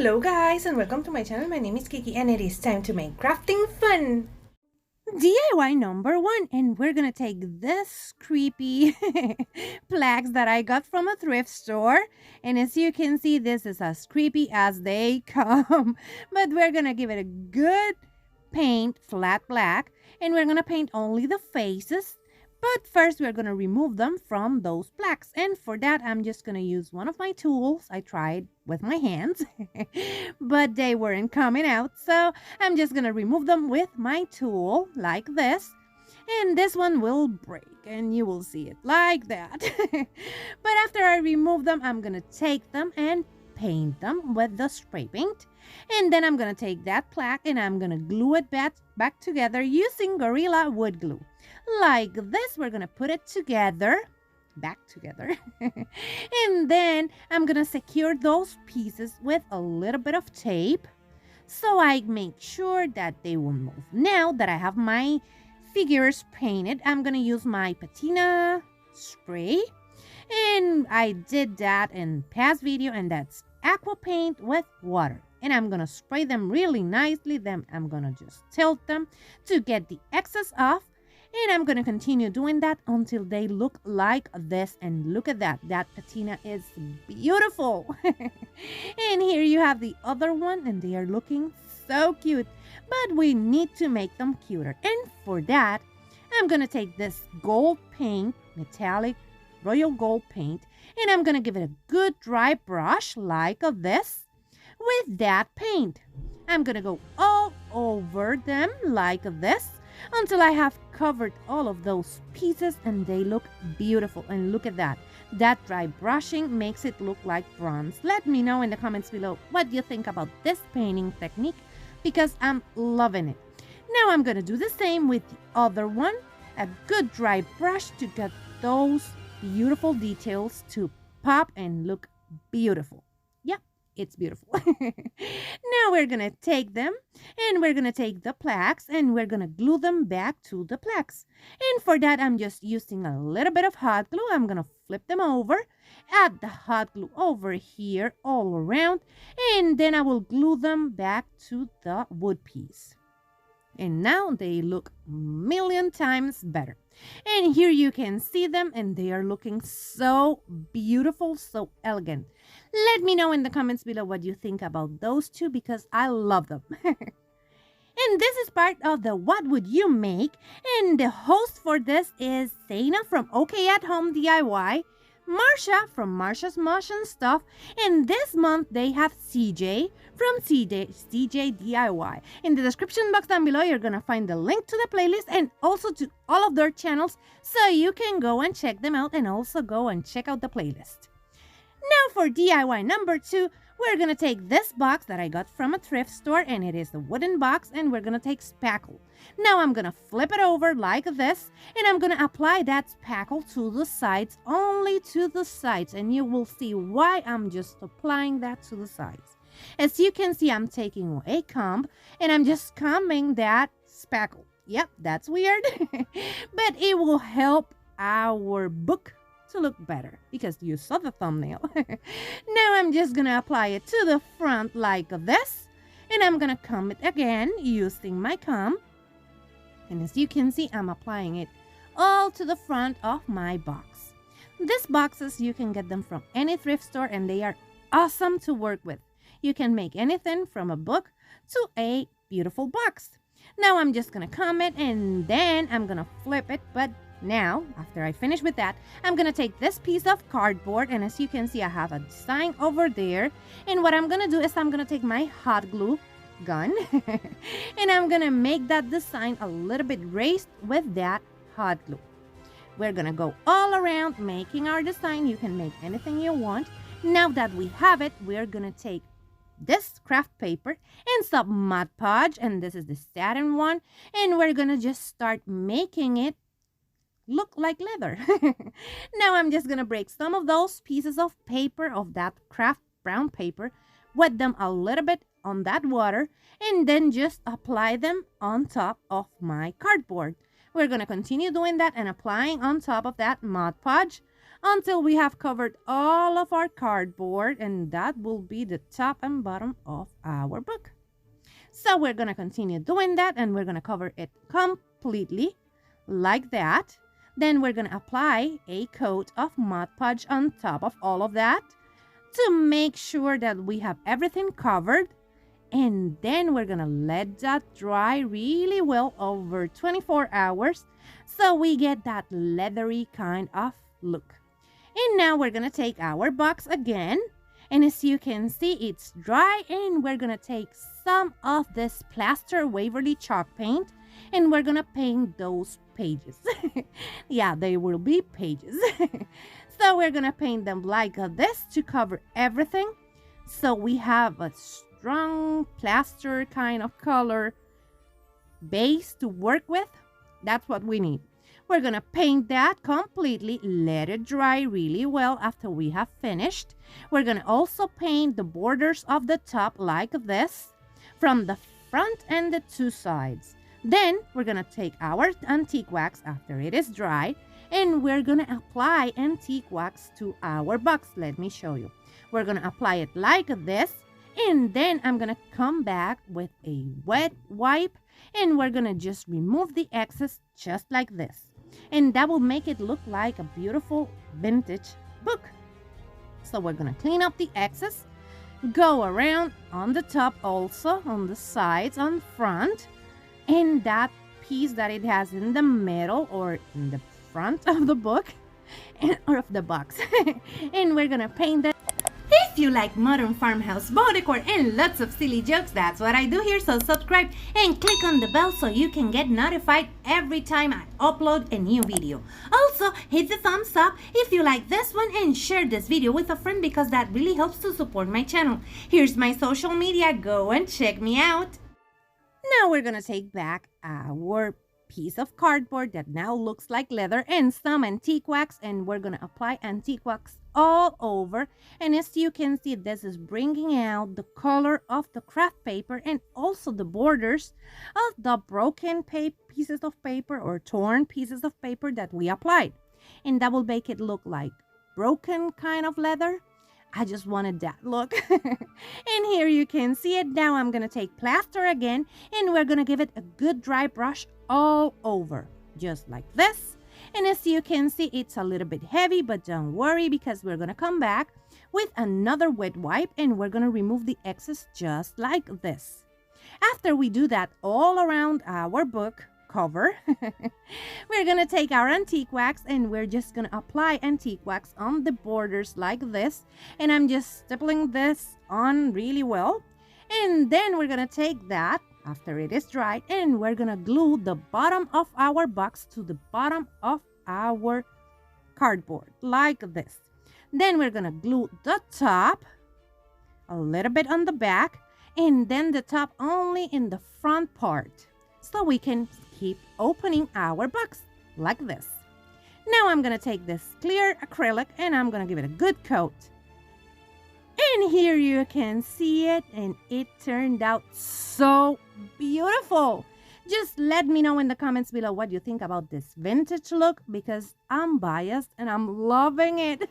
Hello guys and welcome to my channel. My name is Kiki and it is time to make crafting fun. DIY number 1, and we're gonna take this creepy plaques that I got from a thrift store, and as you can see this is as creepy as they come. But we're gonna give it a good paint, flat black, and we're gonna paint only the faces. But first, we're going to remove them from those plaques. And for that, I'm just going to use one of my tools. I tried with my hands, but they weren't coming out. So I'm just going to remove them with my tool like this. And this one will break and you will see it like that. But after I remove them, I'm going to take them and paint them with the spray paint. And then I'm going to take that plaque and I'm going to glue it back together using Gorilla Wood Glue. Like this, we're going to put it back together. And then I'm going to secure those pieces with a little bit of tape so I make sure that they will move. Now that I have my figures painted, I'm going to use my patina spray. And I did that in past video, and that's aqua paint with water. And I'm going to spray them really nicely. Then I'm going to just tilt them to get the excess off. And I'm going to continue doing that until they look like this. And look at that. That patina is beautiful. And here you have the other one. And they are looking so cute. But we need to make them cuter. And for that, I'm going to take this gold paint, metallic royal gold paint. And I'm going to give it a good dry brush like this with that paint. I'm going to go all over them like this until I have covered all of those pieces and they look beautiful. And look at that. That dry brushing makes it look like bronze. Let me know in the comments below what you think about this painting technique because I'm loving it. Now I'm going to do the same with the other one. A good dry brush to get those beautiful details to pop and look beautiful. Yeah, it's beautiful. Now we're gonna take them and we're gonna take the plaques and we're gonna glue them back to the plaques. And for that, I'm just using a little bit of hot glue. I'm gonna flip them over, add the hot glue over here all around, and then I will glue them back to the wood piece. And now they look a million times better. And here you can see them and they are looking so beautiful, so elegant. Let me know in the comments below what you think about those two because I love them. And this is part of the What Would You Make? And the host for this is Zaina from OK at Home DIY, Marsha from Marsha's Mush and Stuff, and this month they have CeeJ from CeeJ DIY. In the description box down below, you're gonna find the link to the playlist and also to all of their channels so you can go and check them out and also go and check out the playlist. Now for DIY number 2, we're gonna take this box that I got from a thrift store and it is the wooden box and we're gonna take spackle. Now I'm gonna flip it over like this and I'm gonna apply that spackle to the sides, only to the sides, and you will see why I'm just applying that to the sides. As you can see, I'm taking a comb and I'm just combing that spackle. Yep, that's weird, but it will help our book to look better because you saw the thumbnail. Now I'm just gonna apply it to the front like this and I'm gonna comb it again using my comb, and as you can see, I'm applying it all to the front of my box. These boxes, you can get them from any thrift store and they are awesome to work with. You can make anything from a book to a beautiful box. Now I'm just gonna comb it and then I'm gonna flip it, but now, after I finish with that, I'm going to take this piece of cardboard, and as you can see, I have a design over there. And what I'm going to do is I'm going to take my hot glue gun and I'm going to make that design a little bit raised with that hot glue. We're going to go all around making our design. You can make anything you want. Now that we have it, we're going to take this craft paper and some Mod Podge, and this is the satin one, and we're going to just start making it look like leather. Now I'm just gonna break some of those pieces of paper, of that craft brown paper, wet them a little bit on that water, and then just apply them on top of my cardboard. We're gonna continue doing that and applying on top of that Mod Podge until we have covered all of our cardboard, and that will be the top and bottom of our book. So we're going to continue doing that, and we're going to cover it completely like that. Then we're going to apply a coat of Mod Podge on top of all of that to make sure that we have everything covered. And then we're going to let that dry really well over 24 hours so we get that leathery kind of look. And now we're going to take our box again. And as you can see, it's dry, and we're going to take some of this plaster Waverly chalk paint, and we're going to paint those pages. Yeah, they will be pages. So we're going to paint them like this to cover everything. So we have a strong plaster kind of color base to work with. That's what we need. We're going to paint that completely, let it dry really well after we have finished. We're going to also paint the borders of the top like this from the front and the two sides. Then we're going to take our antique wax after it is dry, and we're going to apply antique wax to our box. Let me show you. We're going to apply it like this, and then I'm going to come back with a wet wipe, and we're going to just remove the excess just like this. And that will make it look like a beautiful vintage book. So we're going to clean up the excess, go around on the top also, on the sides, on front, and that piece that it has in the middle or in the front of the book or of the box. And we're going to paint that. If you like modern farmhouse boho decor and lots of silly jokes, that's what I do here, so subscribe and click on the bell so you can get notified every time I upload a new video. Also, hit the thumbs up if you like this one and share this video with a friend because that really helps to support my channel. Here's my social media, go and check me out. Now we're gonna take back our piece of cardboard that now looks like leather and some antique wax, and we're gonna apply antique wax all over. And as you can see, this is bringing out the color of the craft paper and also the borders of the broken pieces of paper or torn pieces of paper that we applied, and that will make it look like broken kind of leather. I just wanted that look. And here you can see it. Now I'm gonna take plaster again, and we're gonna give it a good dry brush all over just like this. And as you can see, it's a little bit heavy, but don't worry because we're gonna come back with another wet wipe, and we're gonna remove the excess just like this. After we do that all around our book cover, we're gonna take our antique wax, and we're just gonna apply antique wax on the borders like this. And I'm just stippling this on really well. And then we're gonna take that after it is dried, and we're gonna glue the bottom of our box to the bottom of our cardboard like this. Then we're gonna glue the top a little bit on the back, and then the top only in the front part, so we can keep opening our box like this. Now I'm gonna take this clear acrylic, and I'm gonna give it a good coat. And here you can see it, and it turned out so beautiful. Just let me know in the comments below what you think about this vintage look, because I'm biased and I'm loving it.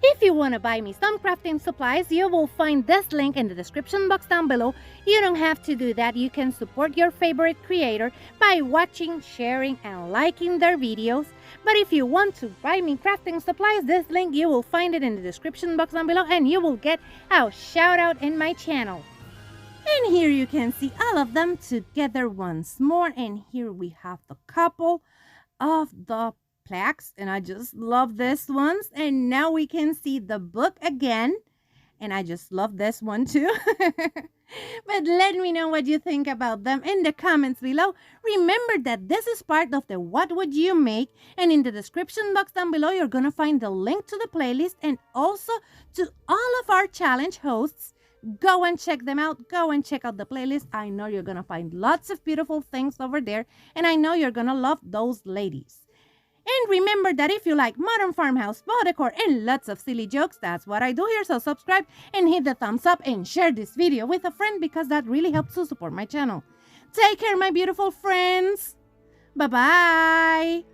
If you want to buy me some crafting supplies, you will find this link in the description box down below. You don't have to do that. You can support your favorite creator by watching, sharing, and liking their videos. But if you want to buy me crafting supplies, this link, you will find it in the description box down below, and you will get a shout out in my channel. And here you can see all of them together once more. And here we have the couple of the plaques, and I just love this ones. And now we can see the book again, and I just love this one too. But let me know what you think about them in the comments below. Remember that this is part of the What Would You Make, and in the description box down below you're gonna find the link to the playlist and also to all of our challenge hosts. Go and check them out. Go and check out the playlist. I know you're gonna find lots of beautiful things over there, and I know you're gonna love those ladies. And remember that if you like modern farmhouse, boho decor, and lots of silly jokes, that's what I do here. So subscribe and hit the thumbs up and share this video with a friend because that really helps to support my channel. Take care, my beautiful friends. Bye-bye.